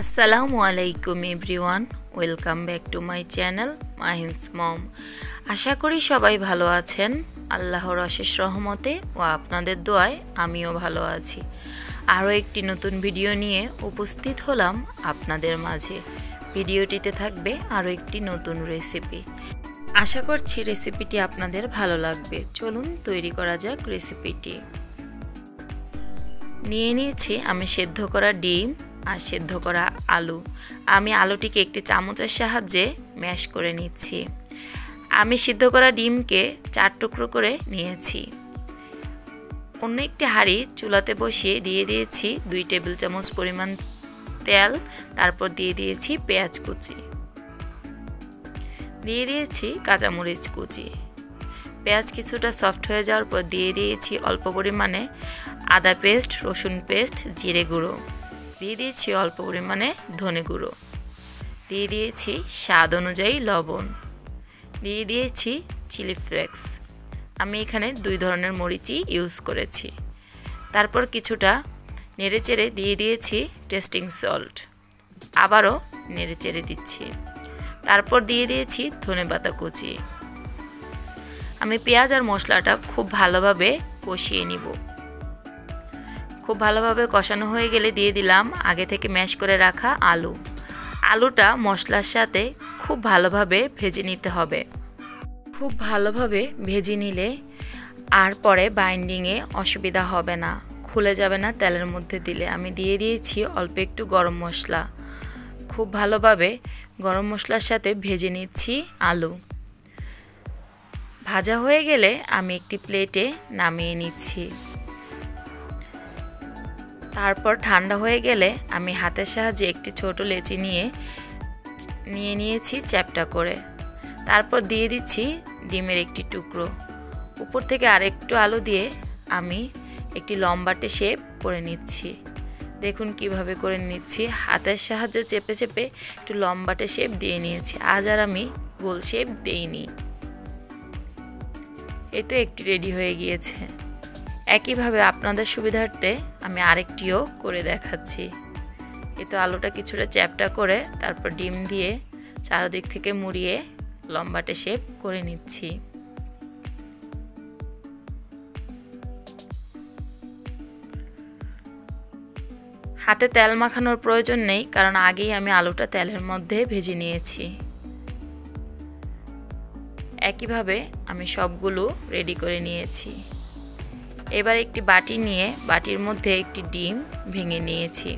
আসসালামু আলাইকুম everyone, welcome back to my channel Mahin's mom. আশা করি সবাই ভালো আছেন। আল্লাহর অশেষ রহমতে ও আপনাদের দোয়ায় আমিও ভালো আছি। আরও একটি নতুন ভিডিও নিয়ে উপস্থিত হলাম আপনাদের মাঝে। ভিডিওটিতে থাকবে আরও একটি নতুন রেসিপি। আশা করছি রেসিপিটি আপনাদের ভালো লাগবে। চলুন তৈরি করা যাক রেসিপিটি। নিয়ে নিয়েছি আমি সেদ্ধ করা ডিম আর সেদ্ধ করা আলু। আমি আলুটিকে একটি চামচের সাহায্যে ম্যাশ করে নিচ্ছি। আমি সিদ্ধ করা ডিমকে 4 টুকরো করে নিয়েছি। অন্য একটি হাঁড়ি চুলাতে বসিয়ে দিয়ে দিয়েছি 2 টেবিল চামচ পরিমাণ তেল। তারপর দিয়ে দিয়েছি পেঁয়াজ কুচি, দিয়ে দিয়েছি কাঁচামরিচ কুচি। পেঁয়াজ কিছুটা সফট হয়ে যাওয়ার পর দিয়ে দিয়েছি অল্প পরিমাণে আদা পেস্ট, রসুন পেস্ট, জিরে গুঁড়ো, দিয়ে দিয়েছি অল্প পরিমাণে ধনে গুঁড়ো, দিয়ে দিয়েছি স্বাদ অনুযায়ী লবণ, দিয়ে দিয়েছি চিলি ফ্লেক্স। আমি এখানে 2 ধরনের মরিচই ইউজ করেছি। তারপর কিছুটা নেড়েচেড়ে দিয়ে দিয়েছি টেস্টিং সল্ট, আবারও নেড়েচেড়ে দিচ্ছি। তারপর দিয়ে দিয়েছি ধনেপাতা কুচি। আমি পেঁয়াজ আর মশলাটা খুব ভালোভাবে কষিয়ে নিব। খুব ভালোভাবে কষানো হয়ে গেলে দিয়ে দিলাম আগে থেকে ম্যাশ করে রাখা আলু। আলুটা মশলার সাথে খুব ভালোভাবে ভেজে নিতে হবে। খুব ভালোভাবে ভেজে নিলে আর পরে বাইন্ডিংয়ে অসুবিধা হবে না, খুলে যাবে না তেলের মধ্যে দিলে। আমি দিয়ে দিয়েছি অল্প একটু গরম মশলা। খুব ভালোভাবে গরম মশলার সাথে ভেজে নিচ্ছি আলু। ভাজা হয়ে গেলে আমি একটি প্লেটে নামিয়ে নিচ্ছি। তারপর ঠান্ডা হয়ে গেলে আমি হাতের সাহায্যে একটি ছোট লেচি নিয়ে নিয়েছি চ্যাপ্টা করে। তারপর দিয়ে দিচ্ছি ডিমের একটি টুকরো। উপর থেকে আরেকটু আলু দিয়ে আমি একটি লম্বাটে শেপ করে নিচ্ছি। দেখুন কিভাবে করে নিচ্ছি। হাতের সাহায্যে চেপে চেপে একটু লম্বাটে শেপ দিয়ে নিয়েছি। আজ আর আমি গোল শেপ দেইনি। এই তো একটি রেডি হয়ে গিয়েছে। একইভাবে আপনাদের সুবিধার্থে আমি আরেকটিও করে দেখাচ্ছি। এই তো আলুটা কিছুটা চ্যাপ্টা করে তারপর ডিম দিয়ে চারদিক থেকে মুড়িয়ে লম্বাটে শেপ করে নিচ্ছি। হাতে তেল মাখানোর প্রয়োজন নেই, কারণ আগেই আমি আলুটা তেলের মধ্যে ভেজে নিয়েছি। একইভাবে আমি সবগুলো রেডি করে নিয়েছি। এবার একটি বাটি নিয়ে বাটির মধ্যে একটি ডিম ভেঙে নিয়েছি।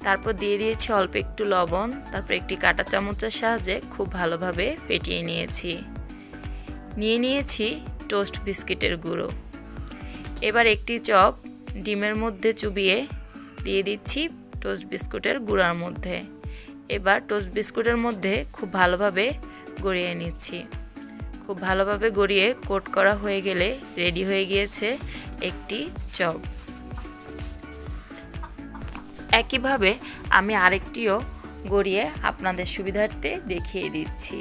তারপর দিয়ে দিয়েছি অল্প একটু লবণ। তারপর একটি কাঁটা চামচের সাহায্যে খুব ভালোভাবে ফেটিয়ে নিয়েছি। নিয়ে নিয়েছি টোস্ট বিস্কিটের গুঁড়ো। এবার একটি চপ ডিমের মধ্যে চুবিয়ে দিয়ে দিচ্ছি টোস্ট বিস্কুটের গুঁড়ার মধ্যে। এবার টোস্ট বিস্কুটের মধ্যে খুব ভালোভাবে গড়িয়ে নিচ্ছি। খুব ভালোভাবে গড়িয়ে কোট করা হয়ে গেলে রেডি হয়ে গিয়েছে একটি চপ। একইভাবে আমি আরেকটিও গড়িয়ে আপনাদের সুবিধার্থে দেখিয়ে দিচ্ছি।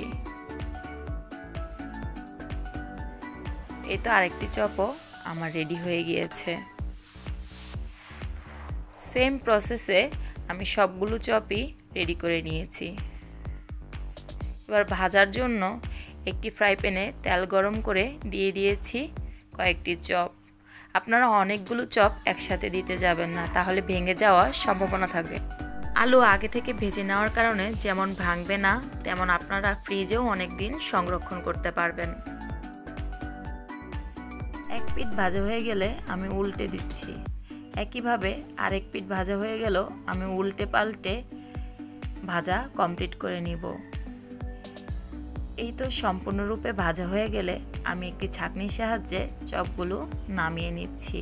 এই তো আরেকটি চপও আমার রেডি হয়ে গিয়েছে। সেম প্রসেসে আমি সবগুলো চপই রেডি করে নিয়েছি। এবার ভাজার জন্য একটি ফ্রাই প্যানে তেল গরম করে দিয়ে দিয়েছি কয়েকটি চপ। আপনারা অনেকগুলো চপ একসাথে দিতে যাবেন না, তাহলে ভেঙে যাওয়ার সম্ভাবনা থাকবে। আলু আগে থেকে ভেজে নেওয়ার কারণে যেমন ভাঙবে না, তেমন আপনারা ফ্রিজেও অনেক দিন সংরক্ষণ করতে পারবেন। এক পিঠ ভাজা হয়ে গেলে আমি উল্টে দিচ্ছি। একইভাবে আরেক পিঠ ভাজা হয়ে গেল আমি উল্টে পাল্টে ভাজা কমপ্লিট করে নিব। এই তো সম্পূর্ণরূপে ভাজা হয়ে গেলে আমি একটি ছাঁকনির সাহায্যে চপগুলো নামিয়ে নিচ্ছি।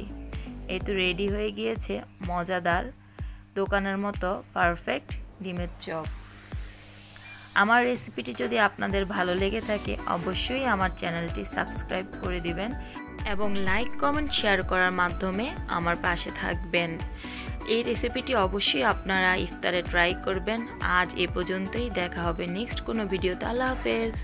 এই তো রেডি হয়ে গিয়েছে মজাদার দোকানের মতো পারফেক্ট ডিমের চপ। আমার রেসিপিটি যদি আপনাদের ভালো লেগে থাকে অবশ্যই আমার চ্যানেলটি সাবস্ক্রাইব করে দিবেন এবং লাইক, কমেন্ট, শেয়ার করার মাধ্যমে আমার পাশে থাকবেন। এই রেসিপিটি অবশ্যই আপনারা ইফতারে ট্রাই করবেন। আজ এ পর্যন্তই, দেখা হবে নেক্সট কোনো ভিডিওতে। আল্লাহ হাফেজ।